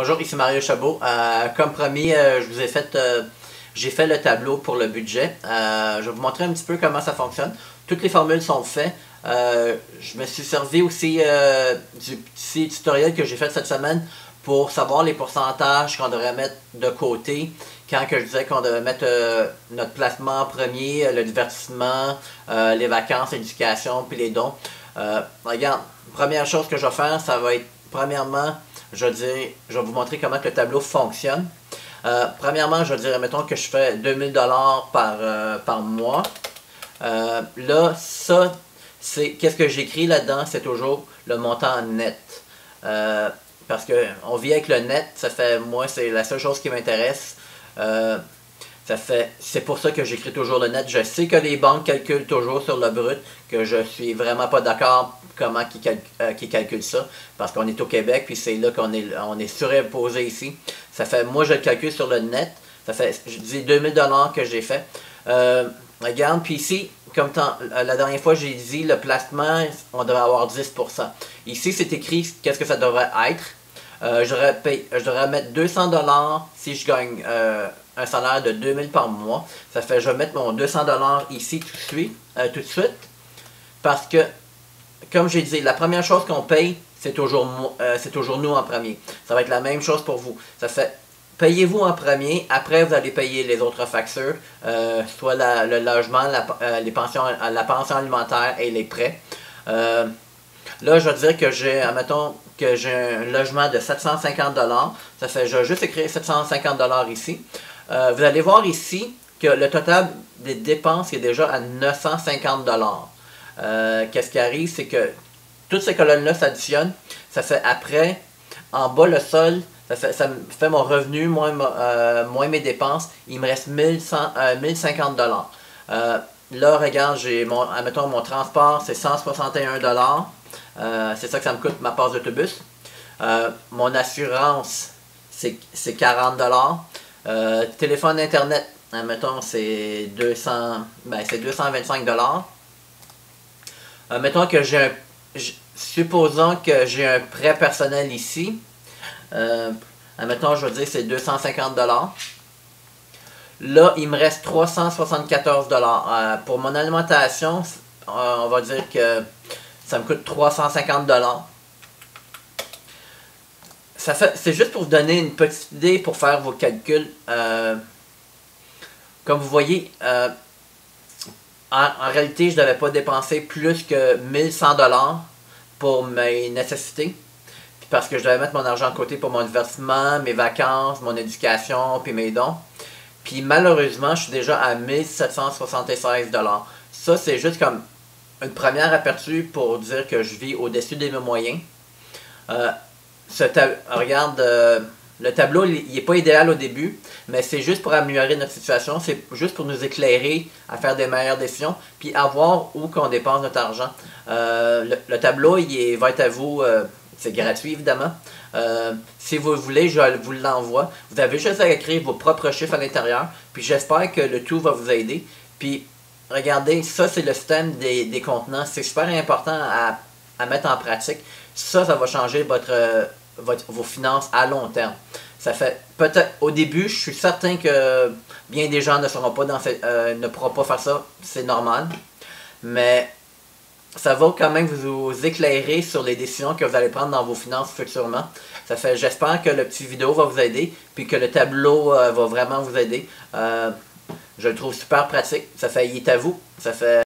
Bonjour, ici Mario Chabot. Comme promis, j'ai fait le tableau pour le budget. Je vais vous montrer un petit peu comment ça fonctionne. Toutes les formules sont faites. Je me suis servi aussi du petit tutoriel que j'ai fait cette semaine pour savoir les pourcentages qu'on devrait mettre de côté quand que je disais qu'on devait mettre notre placement en premier, le divertissement, les vacances, l'éducation, puis les dons. Regarde, première chose que je vais faire, ça va être, premièrement, je vais vous montrer comment le tableau fonctionne. Premièrement, je dirais, mettons que je fais 2000 $ par mois. Là, ça, c'est qu'est-ce que j'écris là-dedans, c'est toujours le montant net. Parce qu'on vit avec le net, ça fait, moi, c'est la seule chose qui m'intéresse. C'est pour ça que j'écris toujours le net. Je sais que les banques calculent toujours sur le brut, que je suis vraiment pas d'accord comment qu'ils calculent ça, parce qu'on est au Québec, puis c'est là qu'on est surimposé ici. Ça fait, moi je le calcule sur le net, ça fait, je dis 2000 $ que j'ai fait. Regarde, puis ici, comme la dernière fois j'ai dit, le placement, on devrait avoir 10%. Ici c'est écrit qu'est-ce que ça devrait être. Je devrais mettre 200 $ si je gagne un salaire de 2000 par mois. Ça fait, je vais mettre mon 200 $ ici tout de suite, parce que, comme j'ai dit, la première chose qu'on paye, c'est toujours nous en premier. Ça va être la même chose pour vous. Ça fait, payez-vous en premier, après vous allez payer les autres factures, soit le logement, la pension alimentaire et les prêts. Là, je vais dire que admettons que j'ai un logement de 750 $. Ça fait, je vais juste écrire 750 $ ici. Vous allez voir ici que le total des dépenses est déjà à 950 $. Qu'est-ce qui arrive, c'est que toutes ces colonnes-là s'additionnent. Ça fait après, en bas le sol, ça me fait mon revenu, moins mes dépenses. Il me reste 1050 $. Là, regarde, admettons, mon transport, c'est 161 $. C'est ça que ça me coûte, ma passe d'autobus. Mon assurance, c'est 40 $. Téléphone internet, admettons, c'est 225 $. Mettons que supposons que j'ai un prêt personnel ici. Admettons, je veux dire, c'est 250 $. Là, il me reste 374 $. Pour mon alimentation, on va dire que ça me coûte 350 $. C'est juste pour vous donner une petite idée pour faire vos calculs. Comme vous voyez, en réalité, je ne devais pas dépenser plus que 1100 $ pour mes nécessités. Puis parce que je devais mettre mon argent de côté pour mon divertissement, mes vacances, mon éducation, puis mes dons. Puis malheureusement, je suis déjà à 1776 $. Ça, c'est juste comme une première aperçue pour dire que je vis au-dessus de mes moyens. Regarde, le tableau, il n'est pas idéal au début, mais c'est juste pour améliorer notre situation, c'est juste pour nous éclairer à faire des meilleures décisions, puis à voir où qu'on dépense notre argent. Le tableau, il va être à vous, c'est gratuit évidemment. Si vous voulez, je vous l'envoie. Vous avez juste à écrire vos propres chiffres à l'intérieur, puis j'espère que le tout va vous aider. Puis regardez, ça c'est le système des contenants, c'est super important à mettre en pratique. Ça va changer vos finances à long terme. Ça fait peut-être au début, je suis certain que bien des gens ne pourront pas faire ça, c'est normal. Mais ça va quand même vous éclairer sur les décisions que vous allez prendre dans vos finances futurement. Ça fait, j'espère que le petit vidéo va vous aider, puis que le tableau va vraiment vous aider. Je le trouve super pratique. Ça fait, il est à vous. Ça fait